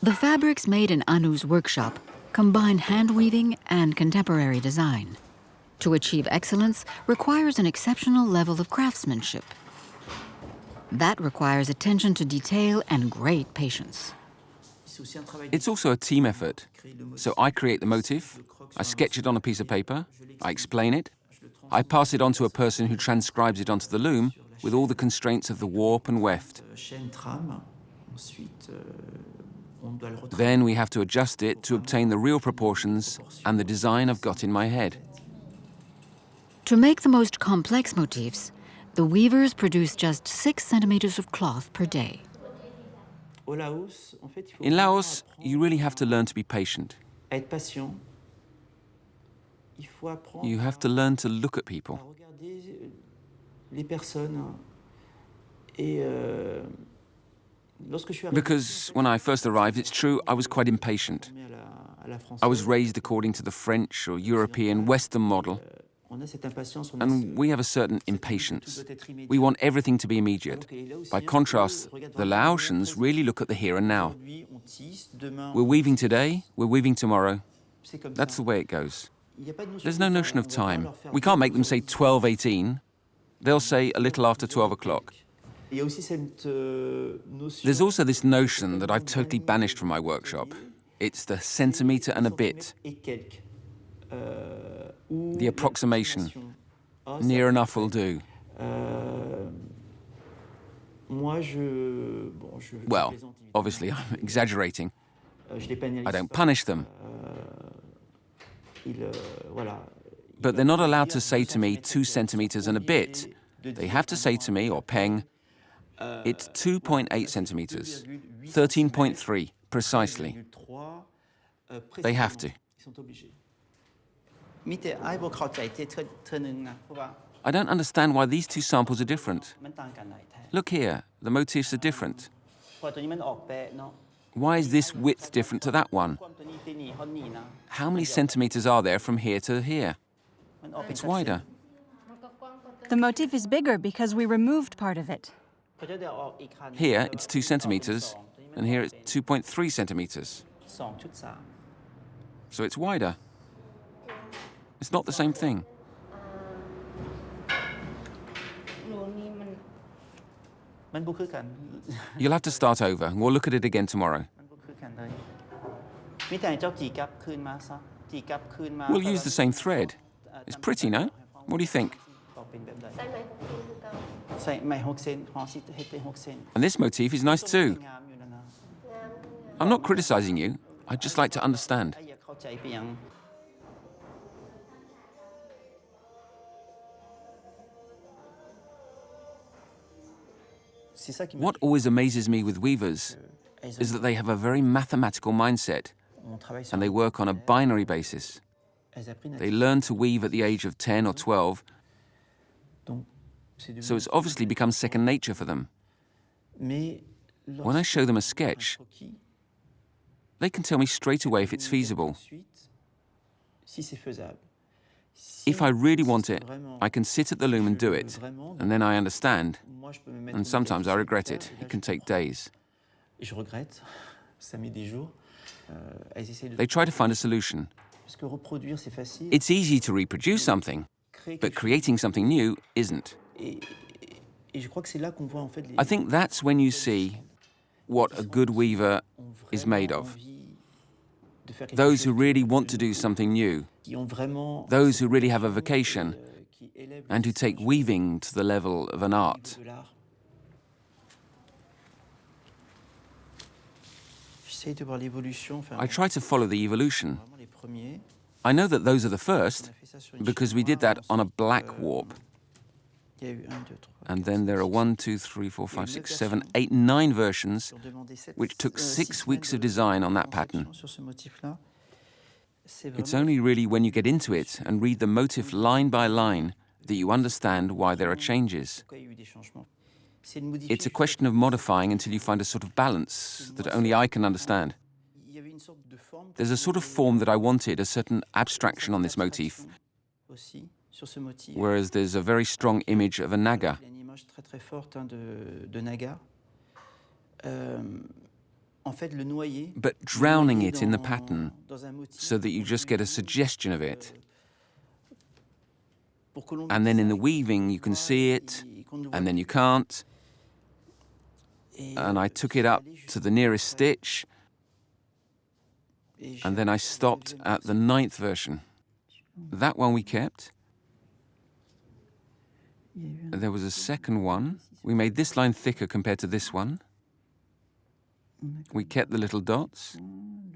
The fabrics made in Anou's workshop combine hand weaving and contemporary design. To achieve excellence requires an exceptional level of craftsmanship. That requires attention to detail and great patience. It's also a team effort. So I create the motif, I sketch it on a piece of paper, I explain it, I pass it on to a person who transcribes it onto the loom with all the constraints of the warp and weft. Then we have to adjust it to obtain the real proportions and the design I've got in my head. To make the most complex motifs, the weavers produce just 6 centimeters of cloth per day. In Laos, you really have to learn to be patient. You have to learn to look at people. Because when I first arrived, it's true, I was quite impatient. I was raised according to the French or European Western model, and we have a certain impatience. We want everything to be immediate. By contrast, the Laotians really look at the here and now. We're weaving today, we're weaving tomorrow. That's the way it goes. There's no notion of time. We can't make them say 12:18. They'll say a little after 12 o'clock. There's also this notion that I've totally banished from my workshop. It's the centimetre and a bit. The approximation. Near enough will do. Well, obviously I'm exaggerating. I don't punish them. But they're not allowed to say to me 2 centimetres and a bit. They have to say to me, or Peng, it's 2.8 centimetres, 13.3, precisely. They have to. I don't understand why these two samples are different. Look here, the motifs are different. Why is this width different to that one? How many centimetres are there from here to here? It's wider. The motif is bigger because we removed part of it. Here it's 2 centimetres, and here it's 2.3 centimetres. So it's wider. It's not the same thing. You'll have to start over, and we'll look at it again tomorrow. We'll use the same thread. It's pretty, no? What do you think? And this motif is nice too. I'm not criticizing you. I'd just like to understand. What always amazes me with weavers is that they have a very mathematical mindset, and they work on a binary basis. They learn to weave at the age of 10 or 12, so it's obviously become second nature for them. When I show them a sketch, they can tell me straight away if it's feasible. If I really want it, I can sit at the loom and do it, and then I understand, and sometimes I regret it. It can take days. They try to find a solution. It's easy to reproduce something, but creating something new isn't. I think that's when you see what a good weaver is made of. Those who really want to do something new, those who really have a vocation, and who take weaving to the level of an art. I try to follow the evolution. I know that those are the first, because we did that on a black warp. And then there are 1, 2, 3, 4, 5, 6, 7, 8, 9 versions, which took 6 weeks of design on that pattern. It's only really when you get into it and read the motif line by line that you understand why there are changes. It's a question of modifying until you find a sort of balance that only I can understand. There's a sort of form that I wanted, a certain abstraction on this motif, whereas there's a very strong image of a naga. but drowning it in the pattern so that you just get a suggestion of it. And then in the weaving, you can see it, and then you can't. And I took it up to the nearest stitch, and then I stopped at the 9th version. That one we kept. There was a second one. We made this line thicker compared to this one. We kept the little dots,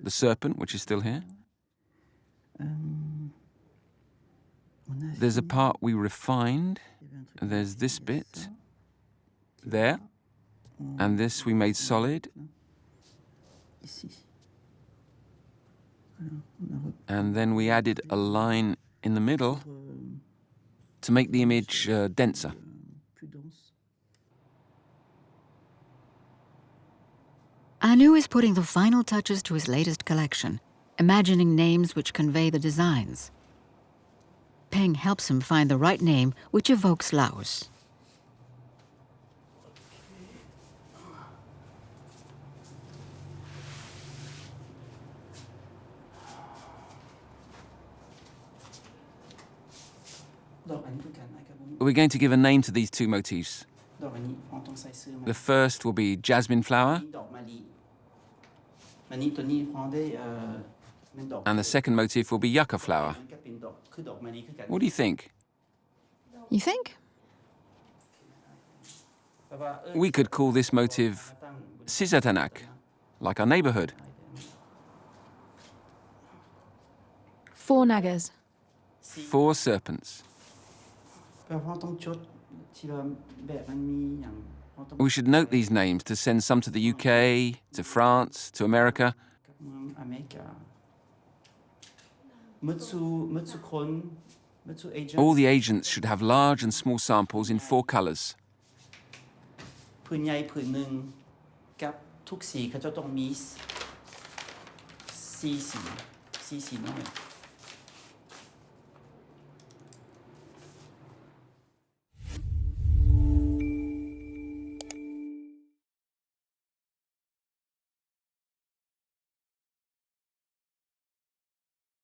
the serpent, which is still here. There's a part we refined. There's this bit there, and this we made solid. And then we added a line in the middle to make the image denser. Anou is putting the final touches to his latest collection, imagining names which convey the designs. Peng helps him find the right name which evokes Laos. We're going to give a name to these two motifs. The first will be jasmine flower, and the second motif will be yucca flower. What do you think? You think? We could call this motif Sisatanak, like our neighborhood. 4 nagas. 4 serpents. We should note these names to send some to the UK, to France, to America. All the agents should have large and small samples in 4 colors. พื้นใหญ่ผืนหนึ่งกับทุกสีเขาจะต้องมีสีน้อย